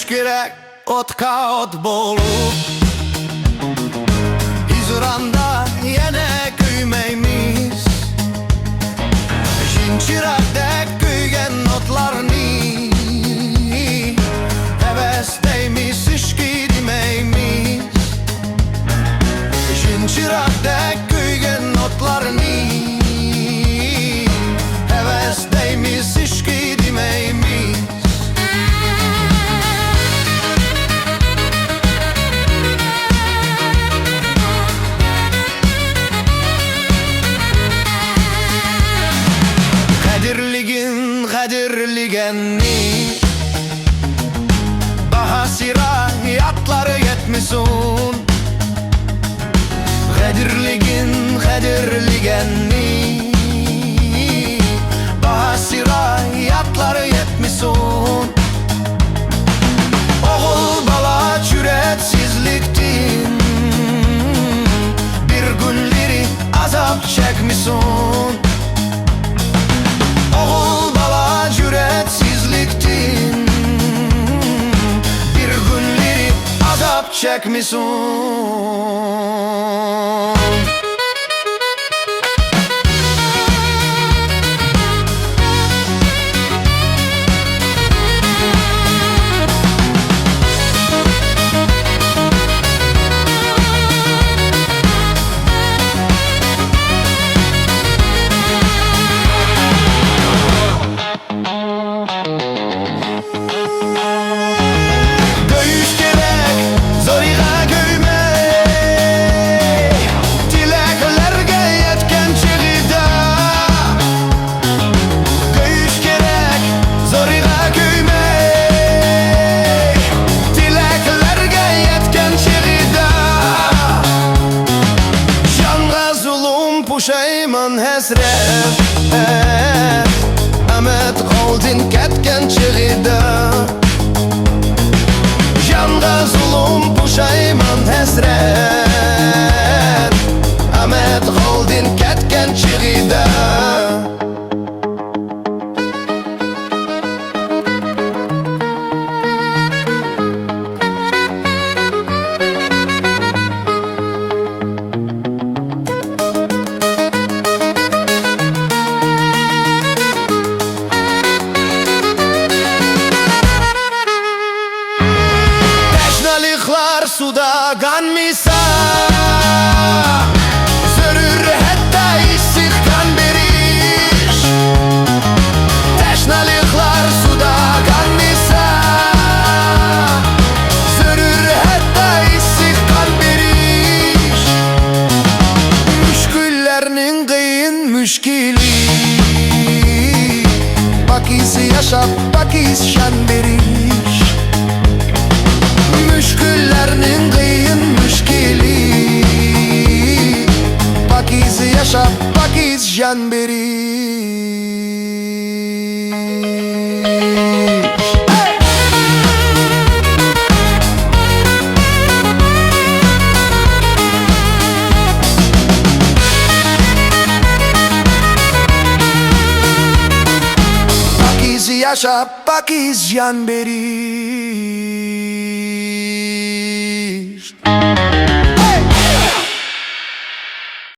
gerek otka ot bolup Hizranda yine küymeymiz Şinçirakdek kuygen otlarni Hevesteymiz işki demeymiz Şinçirakdek kuygen otlarni Hevesteymiz işki demeymiz Kadirligenni Bahasira yatları yetmisun Kadirligenni Bahasira yatları yetmisun Oğul bala cüretsizliktin Bir günleri azap çekmisun Oğul bala cüretsizliktin Bir günleri azap çekmisun Puşayman hesret Amet qoldin ketken çığida Janga zulum puşayman hesret Amet qoldin ketken çığida Suda ganmisa Zörür hatta isik kan beriş Teşnalıklar suda ganmisa Zörür hatta isik kan beriş Müşküllerinin kıyın müşkili Bakisi yaşap bakis şan beriş Müşküllerinin kıyın müşkili Pakiz yaşap pakiz can beriş Pakiz yaşap pakiz can beriş